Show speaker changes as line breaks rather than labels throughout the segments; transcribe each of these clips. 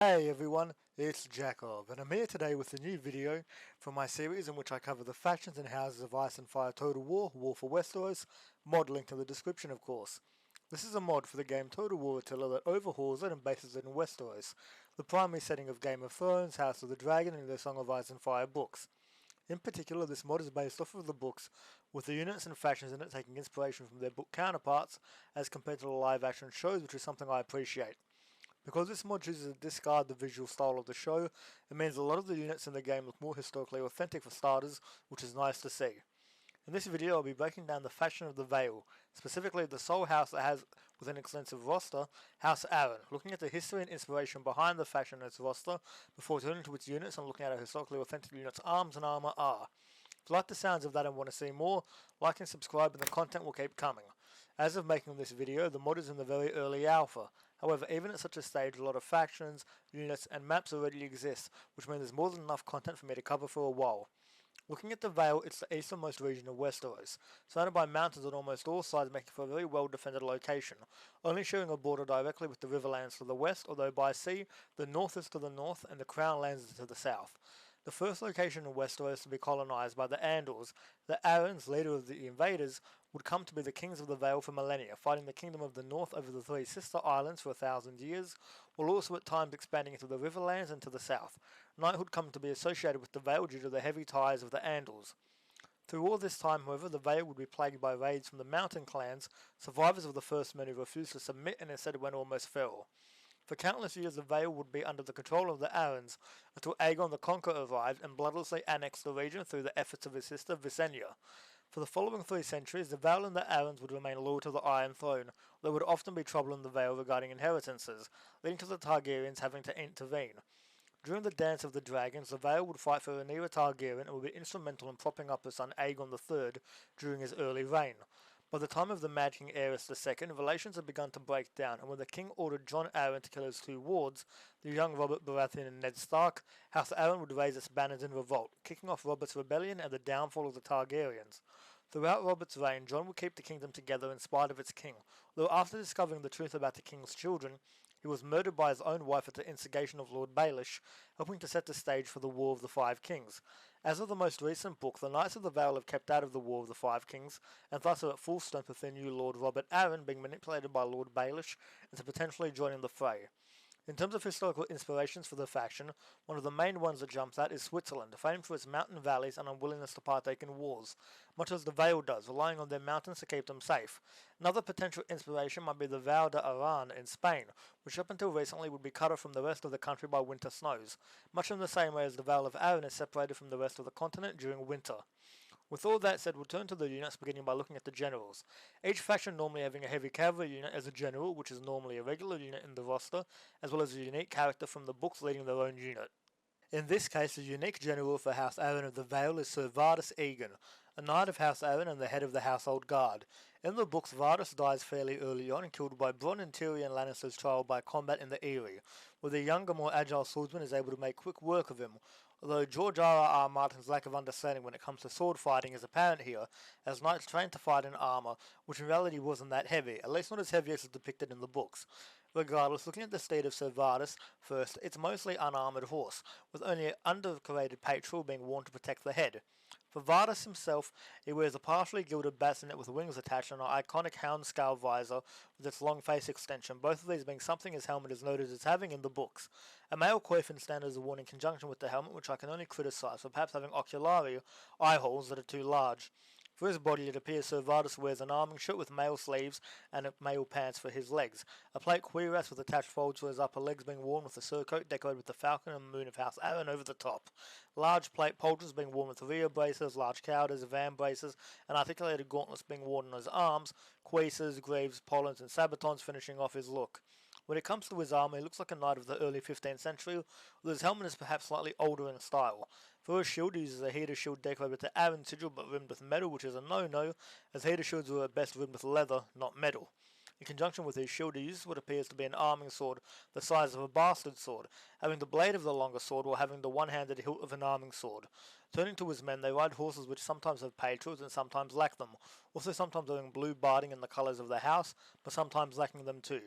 Hey everyone, it's Jacob, and I'm here today with a new video from my series in which I cover the factions and houses of Ice and Fire Total War, War for Westeros, mod linked in the description of course. This is a mod for the game Total War Attila that overhauls it and bases it in Westeros, the primary setting of Game of Thrones, House of the Dragon, and the Song of Ice and Fire books. In particular, this mod is based off of the books, with the units and factions in it taking inspiration from their book counterparts as compared to the live action shows, which is something I appreciate. Because this mod chooses to discard the visual style of the show, it means a lot of the units in the game look more historically authentic for starters, which is nice to see. In this video I'll be breaking down the faction of the Vale, specifically the sole house that has, with an extensive roster, House Arryn, looking at the history and inspiration behind the faction and its roster, before turning to its units and looking at how historically authentic units' arms and armour are. If you like the sounds of that and want to see more, like and subscribe and the content will keep coming. As of making this video, the mod is in the very early alpha. However, even at such a stage, a lot of factions, units, and maps already exist, which means there's more than enough content for me to cover for a while. Looking at the Vale, it's the easternmost region of Westeros, surrounded by mountains on almost all sides, making for a very well defended location, only sharing a border directly with the Riverlands to the west, although by sea, the North is to the north and the Crown Lands is to the south. The first location in Westeros to be colonised by the Andals, the Arryns, leader of the invaders, would come to be the kings of the Vale for millennia, fighting the kingdom of the north over the three sister islands for 1,000 years, while also at times expanding into the Riverlands and to the south. Knighthood come to be associated with the Vale due to the heavy ties of the Andals. Through all this time, however, the Vale would be plagued by raids from the mountain clans, survivors of the First Men who refused to submit and instead went almost feral. For countless years the Vale would be under the control of the Arryns, until Aegon the Conqueror arrived and bloodlessly annexed the region through the efforts of his sister Visenya. For the following 3 centuries, the Vale and the Arryns would remain loyal to the Iron Throne, there would often be trouble in the Vale regarding inheritances, leading to the Targaryens having to intervene. During the Dance of the Dragons, the Vale would fight for Rhaenyra Targaryen and would be instrumental in propping up her son Aegon III during his early reign. By the time of the Mad King Aerys II, relations had begun to break down, and when the king ordered Jon Arryn to kill his two wards, the young Robert Baratheon and Ned Stark, House Arryn would raise its banners in revolt, kicking off Robert's rebellion and the downfall of the Targaryens. Throughout Robert's reign, Jon would keep the kingdom together in spite of its king, though after discovering the truth about the king's children, he was murdered by his own wife at the instigation of Lord Baelish, helping to set the stage for the War of the Five Kings. As of the most recent book, the Knights of the Vale have kept out of the War of the Five Kings, and thus are at full strength with their new Lord Robert Arryn being manipulated by Lord Baelish into potentially joining the fray. In terms of historical inspirations for the faction, one of the main ones that jumps out is Switzerland, famed for its mountain valleys and unwillingness to partake in wars, much as the Vale does, relying on their mountains to keep them safe. Another potential inspiration might be the Val d'Aran in Spain, which up until recently would be cut off from the rest of the country by winter snows, much in the same way as the Vale of Arryn is separated from the rest of the continent during winter. With all that said, we'll turn to the units, beginning by looking at the generals. Each faction normally having a heavy cavalry unit as a general, which is normally a regular unit in the roster, as well as a unique character from the books leading their own unit. In this case, the unique general for House Arryn of the Vale is Sir Vardis Egan, a knight of House Arryn and the head of the household guard. In the books, Vardis dies fairly early on, killed by Bronn and Tyrion Lannister's trial by combat in the Eyrie, where the younger, more agile swordsman is able to make quick work of him, although George R.R. Martin's lack of understanding when it comes to sword fighting is apparent here, as knights trained to fight in armour, which in reality wasn't that heavy, at least not as heavy as is depicted in the books. Regardless, looking at the steed of Sir Vardis first, it's mostly unarmoured horse, with only an underdecorated patrol being worn to protect the head. For Vardis himself, he wears a partially gilded bassinet with wings attached and an iconic hound scale visor with its long face extension, both of these being something his helmet is noted as having in the books. A male coifin standard is worn in conjunction with the helmet, which I can only criticise for perhaps having oculari, eye holes that are too large. For his body, it appears Sir Vardis wears an arming shirt with male sleeves and male pants for his legs, a plate cuirass with attached folds for his upper legs being worn with a surcoat decorated with the falcon and moon of House Arryn over the top, large plate poultices being worn with rear braces, large cowders, van braces, and articulated gauntlets being worn on his arms, cuisses, greaves, pollens, and sabatons finishing off his look. When it comes to his armour, he looks like a knight of the early 15th century, although his helmet is perhaps slightly older in style. For his shield, he uses a heater shield decorated with the Arryn sigil but rimmed with metal, which is a no-no, as heater shields were at best rimmed with leather, not metal. In conjunction with his shield, he uses what appears to be an arming sword the size of a bastard sword, having the blade of the longer sword while having the one-handed hilt of an arming sword. Turning to his men, they ride horses which sometimes have patrons and sometimes lack them, also sometimes wearing blue barding in the colours of the house, but sometimes lacking them too.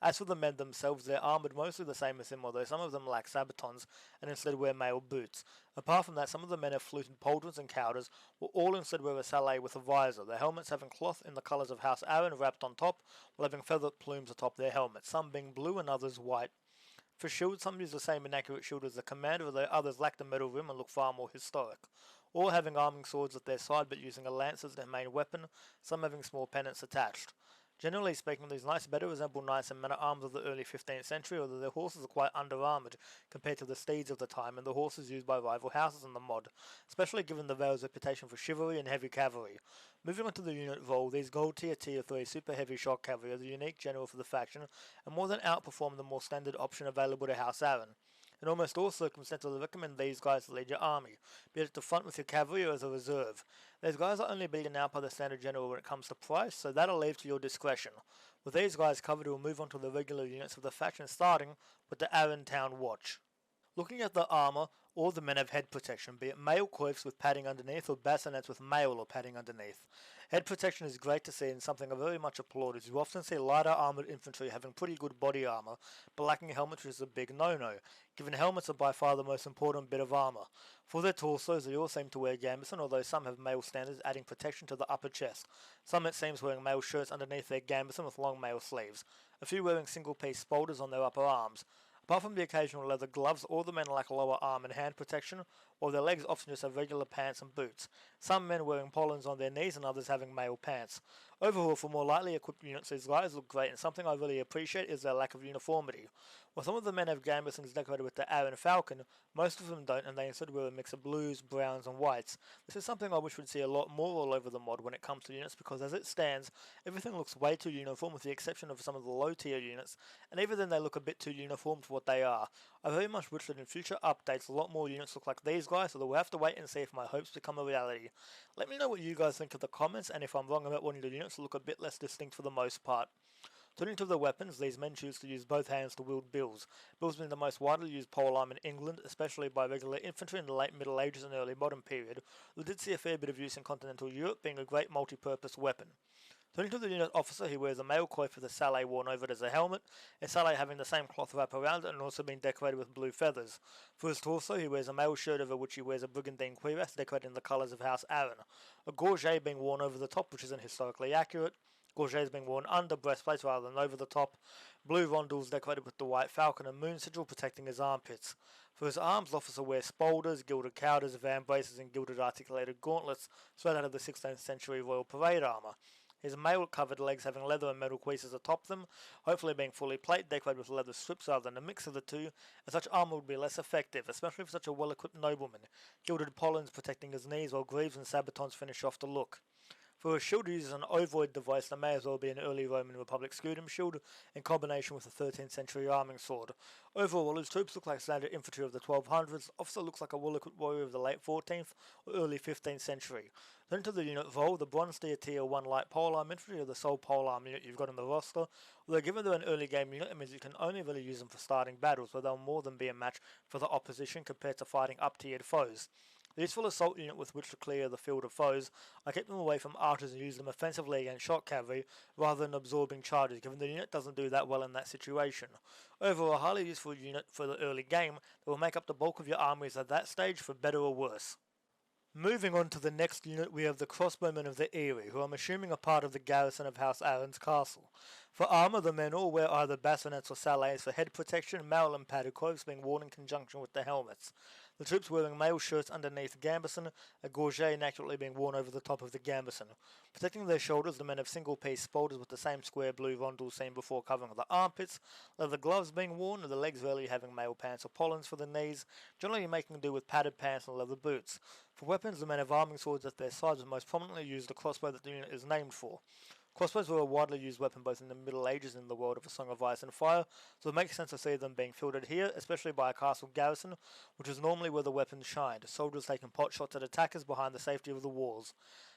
As for the men themselves, they're armoured mostly the same as him, although some of them lack sabatons and instead wear mail boots. Apart from that, some of the men have fluted pauldrons and cowders, while all instead wear a sallet with a visor, their helmets having cloth in the colours of House Arryn wrapped on top, while having feathered plumes atop their helmets, some being blue and others white. For shields, some use the same inaccurate shield as the commander, although others lack the metal rim and look far more historic. All having arming swords at their side but using a lance as their main weapon, some having small pennants attached. Generally speaking, these knights better resemble knights and men-at-arms of the early 15th century, although their horses are quite under-armoured compared to the steeds of the time and the horses used by rival houses in the mod, especially given the Vale's reputation for chivalry and heavy cavalry. Moving on to the unit role, these gold tier 3 super heavy shock cavalry are the unique general for the faction and more than outperform the more standard option available to House Arryn. In almost all circumstances, I recommend these guys to lead your army, be it at the front with your cavalry or as a reserve. These guys are only beaten out by the standard general when it comes to price, so that'll leave to your discretion. With these guys covered, we'll move on to the regular units of the faction, starting with the Arryn Town Watch. Looking at the armour, all the men have head protection, be it mail coifs with padding underneath or bassinets with mail or padding underneath. Head protection is great to see and something I very much applaud, as you often see lighter armoured infantry having pretty good body armour, but lacking helmets, which is a big no-no, given helmets are by far the most important bit of armour. For their torsos, they all seem to wear gambeson, although some have mail standards adding protection to the upper chest. Some it seems wearing mail shirts underneath their gambeson with long mail sleeves. A few wearing single-piece spolders on their upper arms. Apart from the occasional leather gloves, all the men lack lower arm and hand protection, while their legs often just have regular pants and boots. Some men wearing pollens on their knees and others having mail pants. Overall, for more lightly equipped units, these guys look great, and something I really appreciate is their lack of uniformity. While some of the men have gambesons decorated with the Arryn Falcon, most of them don't, and they instead wear a mix of blues, browns, and whites. This is something I wish we'd see a lot more all over the mod when it comes to units, because as it stands, everything looks way too uniform with the exception of some of the low tier units, and even then they look a bit too uniform to what they are. I very much wish that in future updates a lot more units look like these guys, so we'll have to wait and see if my hopes become a reality. Let me know what you guys think in the comments, and if I'm wrong about wanting the units to look a bit less distinct for the most part. Turning to the weapons, these men choose to use both hands to wield bills. Bills being the most widely used polearm in England, especially by regular infantry in the late Middle Ages and early modern period. We did see a fair bit of use in continental Europe, being a great multi-purpose weapon. Turning to the unit officer, he wears a mail coif with a sallet worn over it as a helmet, a sallet having the same cloth wrap around it and also being decorated with blue feathers. For his torso, he wears a mail shirt over which he wears a brigandine cuirass decorated in the colours of House Arryn, a gorget being worn over the top, which isn't historically accurate, gorgets being worn under breastplates rather than over the top, blue rondels decorated with the white falcon, and moon sigil protecting his armpits. For his arms, the officer wears spolders, gilded cowders, van braces, and gilded articulated gauntlets, straight out of the 16th century Royal Parade armour. His mail-covered legs having leather and metal creases atop them, hopefully being fully plate decorated with leather strips rather than a mix of the two, as such armour would be less effective, especially for such a well-equipped nobleman. Gilded pollens protecting his knees, while greaves and sabatons finish off the look. For a shield, he uses an ovoid device that may as well be an early Roman Republic scutum shield in combination with a 13th century arming sword. Overall, his troops look like standard infantry of the 1200s, the officer looks like a well-equipped warrior of the late 14th or early 15th century. Then to the unit role, the Bronze Tier 1 light polearm infantry are the sole polearm unit you've got in the roster, although given they're an early game unit, it means you can only really use them for starting battles, where they'll more than be a match for the opposition compared to fighting up-tiered foes. The useful assault unit with which to clear the field of foes, I keep them away from archers and use them offensively against shock cavalry rather than absorbing charges, given the unit doesn't do that well in that situation. Overall, a highly useful unit for the early game that will make up the bulk of your armies at that stage for better or worse. Moving on to the next unit, we have the crossbowmen of the Eyrie, who I'm assuming are part of the garrison of House Arryn's castle. For armour, the men all wear either bassinets or sallets for head protection, mail and padded coifs being worn in conjunction with the helmets. The troops wearing mail shirts underneath gambeson, a gorget inaccurately being worn over the top of the gambeson. Protecting their shoulders, the men have single-piece spolders with the same square blue rondels seen before covering the armpits, leather gloves being worn, and the legs rarely having mail pants or pollens for the knees, generally making do with padded pants and leather boots. For weapons, the men have arming swords at their sides, and most prominently use the crossbow that the unit is named for. Crossbows were a widely used weapon both in the Middle Ages and in the world of A Song of Ice and Fire, so it makes sense to see them being fielded here, especially by a castle garrison, which is normally where the weapons shined, soldiers taking pot shots at attackers behind the safety of the walls.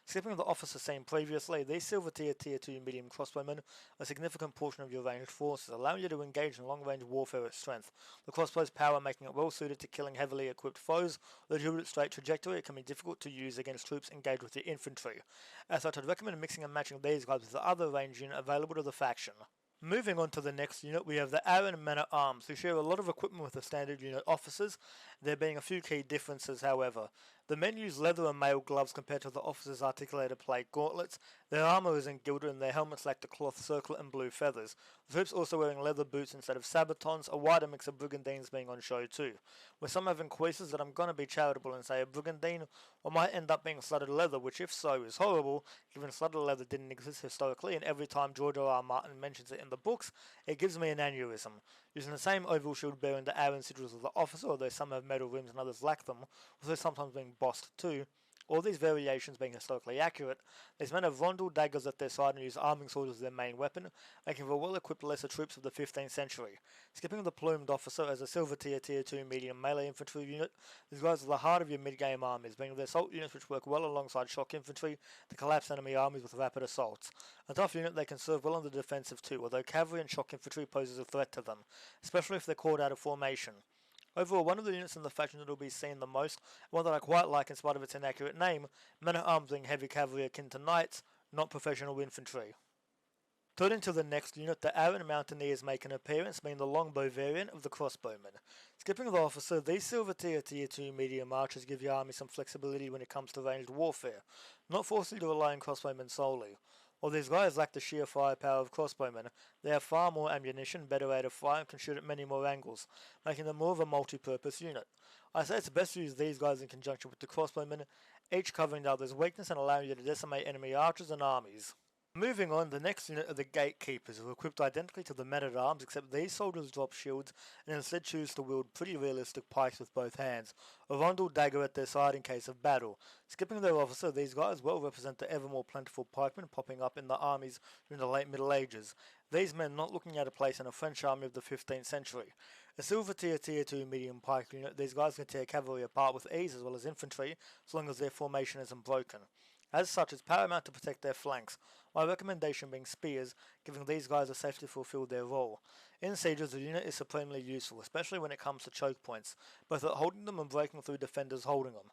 Skipping the officer seen previously, these silver tier 2 medium crossbowmen are a significant portion of your ranged forces, allowing you to engage in long-range warfare at strength. The crossbow's power making it well suited to killing heavily equipped foes, though due to its straight trajectory it can be difficult to use against troops engaged with the infantry. As such, I'd recommend mixing and matching these guys with the other range unit available to the faction. Moving on to the next unit, we have the Arryn Men-at-Arms, who share a lot of equipment with the standard unit officers, there being a few key differences however. The men use leather and mail gloves compared to the officers' articulated plate gauntlets, their armour isn't gilded and their helmets lack the cloth circlet and blue feathers. The troops also wearing leather boots instead of sabatons, a wider mix of brigandines being on show too, with some having creases that I'm gonna be charitable and say a brigandine, or might end up being studded leather, which if so is horrible, given studded leather didn't exist historically and every time George R. R. Martin mentions it in the books, it gives me an aneurysm. Using the same oval shield bearing the Arryn sigils of the officer, although some have metal rims and others lack them, also sometimes being bossed too. All these variations being historically accurate, these men have rondel daggers at their side and use arming swords as their main weapon, making for well-equipped lesser troops of the 15th century. Skipping the plumed officer as a silver tier 2 medium melee infantry unit, these guys are the heart of your mid-game armies, being the assault units which work well alongside shock infantry to collapse enemy armies with rapid assaults. A tough unit, they can serve well on the defensive too, although cavalry and shock infantry poses a threat to them, especially if they're caught out of formation. Overall, one of the units in the faction that will be seen the most, one that I quite like in spite of its inaccurate name, men-at-arms being heavy cavalry akin to knights, not professional infantry. Turning to the next unit, the Arryn Mountaineers make an appearance, being the longbow variant of the crossbowmen. Skipping the officer, these silver tier 2 medium archers give your army some flexibility when it comes to ranged warfare, not forcing you to rely on crossbowmen solely. While these guys lack the sheer firepower of crossbowmen, they have far more ammunition, better rate of fire, and can shoot at many more angles, making them more of a multi-purpose unit. I say it's best to use these guys in conjunction with the crossbowmen, each covering the other's weakness and allowing you to decimate enemy archers and armies. Moving on, the next unit are the Gatekeepers, who are equipped identically to the men-at-arms, except these soldiers drop shields and instead choose to wield pretty realistic pikes with both hands, a rondel dagger at their side in case of battle. Skipping their officer, these guys well represent the ever more plentiful pikemen popping up in the armies during the late Middle Ages, these men not looking at a place in a French army of the 15th century. A silver tier 2 medium pike unit, these guys can tear cavalry apart with ease as well as infantry, as long as their formation isn't broken. As such, it's paramount to protect their flanks, my recommendation being spears, giving these guys a safety to fulfill their role. In sieges, the unit is supremely useful, especially when it comes to choke points, both at holding them and breaking through defenders holding them.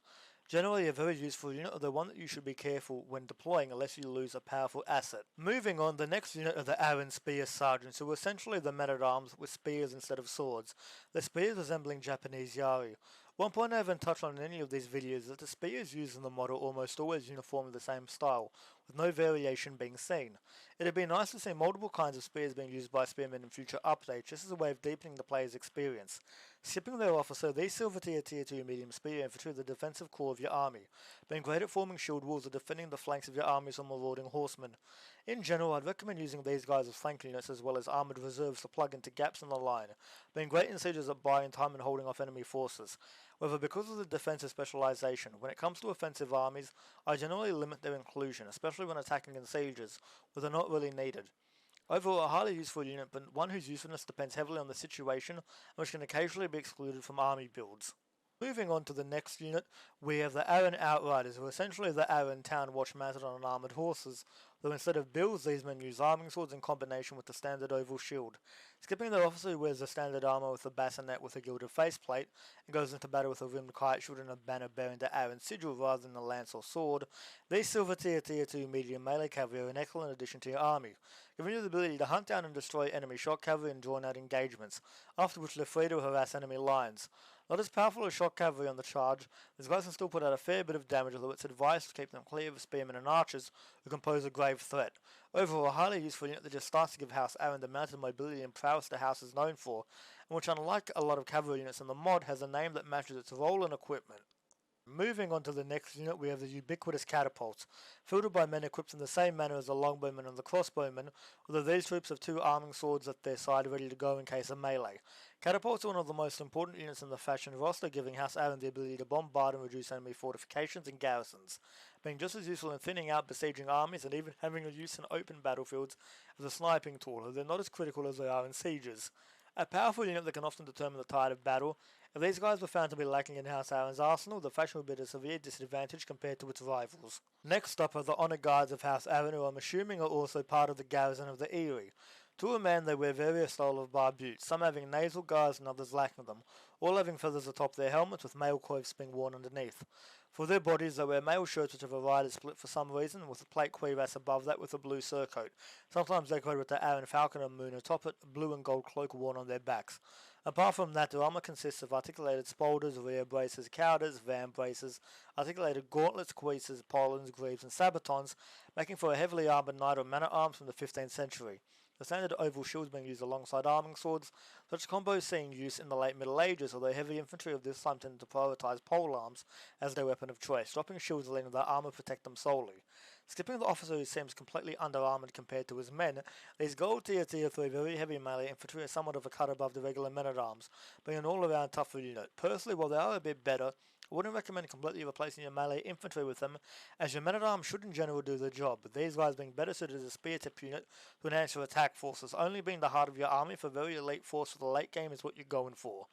Generally a very useful unit, although one that you should be careful when deploying unless you lose a powerful asset. Moving on, the next unit are the Arryn Spear Sergeants, who are essentially the men-at-arms with spears instead of swords, their spears resembling Japanese yari. One point I haven't touched on in any of these videos is that the spears used in the model almost always uniformly the same style, with no variation being seen. It'd be nice to see multiple kinds of spears being used by spearmen in future updates, just as a way of deepening the player's experience. Skipping their officer, these silver tier 2 medium spear infantry are the defensive core of your army, being great at forming shield walls or defending the flanks of your armies from marauding horsemen. In general, I'd recommend using these guys as flank units as well as armoured reserves to plug into gaps in the line, being great in sieges at buying time and holding off enemy forces. However, because of the defensive specialization, when it comes to offensive armies, I generally limit their inclusion, especially when attacking in sieges, where they're not really needed. Overall, a highly useful unit, but one whose usefulness depends heavily on the situation, and which can occasionally be excluded from army builds. Moving on to the next unit, we have the Arryn Outriders, who are essentially the Arryn Town Watch mounted on armoured horses, though instead of bills these men use arming swords in combination with the standard oval shield. Skipping their officer who wears the standard armour with a bassinet with a gilded faceplate, and goes into battle with a rimmed kite shield and a banner bearing the Arryn sigil rather than a lance or sword, these silver tier 2 medium melee cavalry are an excellent addition to your army, giving you the ability to hunt down and destroy enemy shock cavalry in drawn out engagements, after which they're free to harass enemy lines. Not as powerful as shock cavalry on the charge, these guys can still put out a fair bit of damage, although it's advised to keep them clear of spearmen and archers who can pose a grave threat. Overall, a highly useful unit that just starts to give House Arryn the mounted mobility and prowess the house is known for, and which unlike a lot of cavalry units in the mod has a name that matches its role and equipment. Moving on to the next unit, we have the ubiquitous catapults, fielded by men equipped in the same manner as the longbowmen and the crossbowmen, although these troops have two arming swords at their side ready to go in case of melee. Catapults are one of the most important units in the faction roster, giving House Arryn the ability to bombard and reduce enemy fortifications and garrisons, being just as useful in thinning out besieging armies and even having a use in open battlefields as a sniping tool, though they're not as critical as they are in sieges. A powerful unit that can often determine the tide of battle. If these guys were found to be lacking in House Arryn's arsenal, the faction would be at a severe disadvantage compared to its rivals. Next up are the Honour Guards of House Arryn, who I'm assuming are also part of the garrison of the Eyrie. To a man they wear various styles of barbutes, some having nasal guards and others lacking them, all having feathers atop their helmets with mail coifs being worn underneath. For their bodies they wear mail shirts which have a rider split for some reason, with a plate cuirass above that with a blue surcoat, sometimes decorated with the Arryn falcon and moon atop it, a blue and gold cloak worn on their backs. Apart from that, their armour consists of articulated spaulders, rear braces, cowders, van braces, articulated gauntlets, cuisses, pollens, greaves and sabatons, making for a heavily armoured knight or man-at-arms from the 15th century. The standard oval shields being used alongside arming swords, such combos seeing use in the late Middle Ages, although heavy infantry of this time tended to prioritise polearms as their weapon of choice, dropping shields letting their armour protect them solely. Skipping the officer who seems completely under-armoured compared to his men, these gold tier 3 very heavy melee infantry are somewhat of a cut above the regular men-at-arms, being an all-around tougher unit. Personally, while they are a bit better, I wouldn't recommend completely replacing your melee infantry with them, as your men-at-arms should in general do the job, but these guys being better suited as a spear tip unit to enhance your attack forces, only being the heart of your army for very elite force for the late game is what you're going for.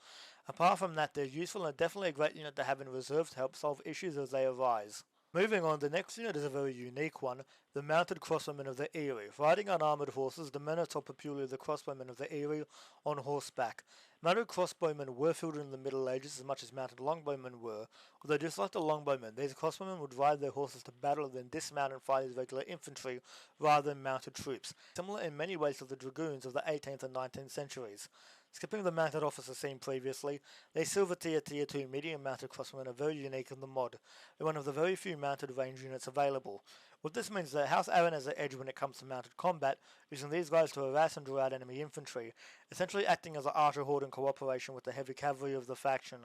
Apart from that, they're useful and definitely a great unit to have in reserve to help solve issues as they arise. Moving on, the next unit is a very unique one, the mounted crossbowmen of the Eyrie. Riding unarmoured horses, the men atop peculiarly the crossbowmen of the Eyrie on horseback. Mounted crossbowmen were fielded in the Middle Ages as much as mounted longbowmen were, although just like the longbowmen, these crossbowmen would ride their horses to battle and then dismount and fight as regular infantry rather than mounted troops, similar in many ways to the dragoons of the 18th and 19th centuries. Skipping the mounted officer seen previously, these silver tier 2 medium mounted crossbowmen are very unique in the mod. They're one of the very few mounted range units available. What this means is that House Arryn has the edge when it comes to mounted combat, using these guys to harass and draw out enemy infantry, essentially acting as an archer horde in cooperation with the heavy cavalry of the faction.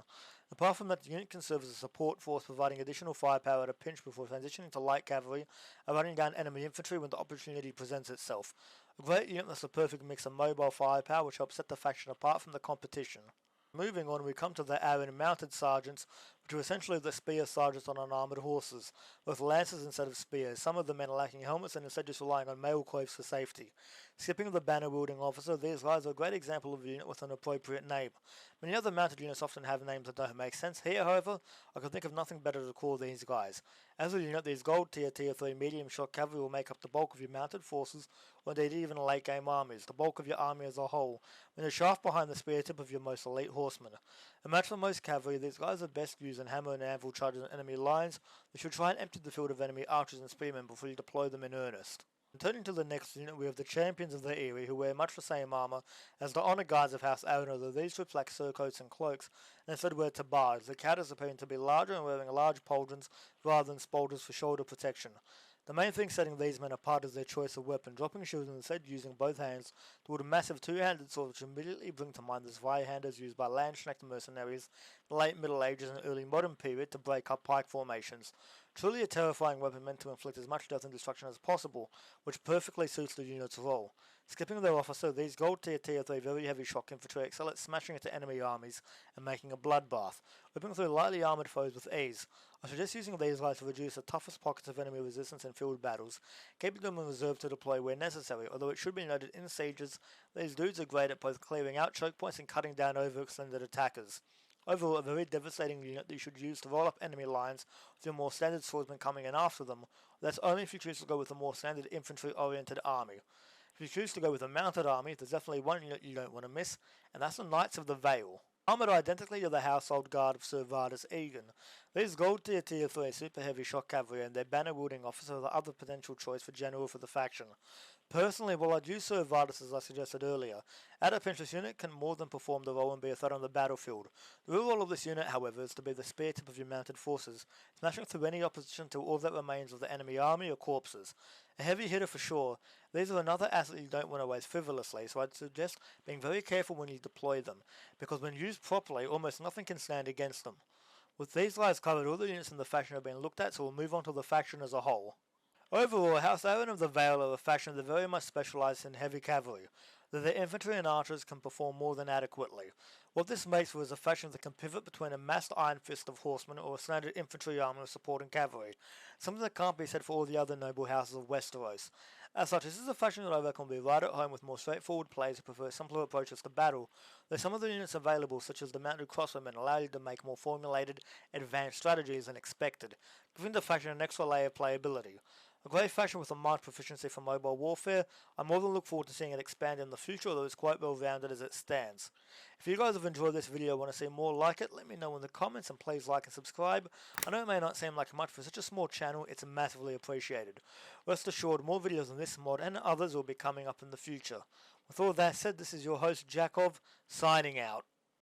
Apart from that, the unit can serve as a support force, providing additional firepower at a pinch before transitioning to light cavalry and running down enemy infantry when the opportunity presents itself. A great unit that's a perfect mix of mobile firepower which helps set the faction apart from the competition. Moving on, we come to the Arryn mounted sergeants, which are essentially the spear sergeants on unarmoured horses, with lances instead of spears, some of the men lacking helmets and instead just relying on mail coifs for safety. Skipping the banner-wielding officer, these guys are a great example of a unit with an appropriate name. Many other mounted units often have names that don't make sense. Here, however, I can think of nothing better to call these guys. As a unit, these gold tier 3 medium shock cavalry will make up the bulk of your mounted forces, or indeed even late game armies, the bulk of your army as a whole, with a shaft behind the spear tip of your most elite horsemen. A match for most cavalry, these guys are best used in hammer and anvil charges on enemy lines. They should try and empty the field of enemy archers and spearmen before you deploy them in earnest. And turning to the next unit, we have the champions of the Eyrie, who wear much the same armour as the honoured guards of House Arryn, although these troops lack surcoats and cloaks, and instead wear tabars, the cowders appearing to be larger and wearing large pauldrons rather than spaulders for shoulder protection. The main thing setting these men apart is their choice of weapon, dropping shields and instead using both hands toward a massive two-handed sword which immediately bring to mind the Zweihanders used by Landsknecht mercenaries in the late Middle Ages and early modern period to break up pike formations. Truly a terrifying weapon meant to inflict as much death and destruction as possible, which perfectly suits the unit's role. Skipping their officer, these gold tier 3 very heavy shock infantry excel at smashing into enemy armies and making a bloodbath, whipping through lightly armoured foes with ease. I suggest using these guys to reduce the toughest pockets of enemy resistance in field battles, keeping them in reserve to deploy where necessary, although it should be noted in sieges, these dudes are great at both clearing out choke points and cutting down overextended attackers. Overall, a very devastating unit that you should use to roll up enemy lines with your more standard swordsmen coming in after them. That's only if you choose to go with a more standard infantry-oriented army. If you choose to go with a mounted army, there's definitely one unit you don't want to miss, and that's the Knights of the Vale. Armoured identically to the household guard of Sir Vardis Egan, these gold tier 3 super heavy shock cavalry and their banner-wielding officer are the other potential choice for general for the faction. Personally, while I'd use Sir Vardis as I suggested earlier, at a pinch this unit can more than perform the role and be a threat on the battlefield. The real role of this unit, however, is to be the spear tip of your mounted forces, smashing through any opposition to all that remains of the enemy army or corpses. A heavy hitter for sure, these are another asset you don't want to waste frivolously, so I'd suggest being very careful when you deploy them, because when used properly, almost nothing can stand against them. With these guys covered, all the units in the faction have been looked at, so we'll move on to the faction as a whole. Overall, House Arryn of the Vale are a faction that very much specialise in heavy cavalry, though their infantry and archers can perform more than adequately. What this makes for is a faction that can pivot between a massed iron fist of horsemen or a standard infantry army of supporting cavalry, something that can't be said for all the other noble houses of Westeros. As such, this is a faction that I reckon will be right at home with more straightforward players who prefer simpler approaches to battle, though some of the units available, such as the mounted crossbowmen, allow you to make more formulated, advanced strategies than expected, giving the faction an extra layer of playability. A great faction with a marked proficiency for mobile warfare. I more than look forward to seeing it expand in the future, although it's quite well rounded as it stands. If you guys have enjoyed this video and want to see more like it, let me know in the comments and please like and subscribe. I know it may not seem like much for such a small channel, it's massively appreciated. Rest assured, more videos on this mod and others will be coming up in the future. With all that said, this is your host Jakov, signing out.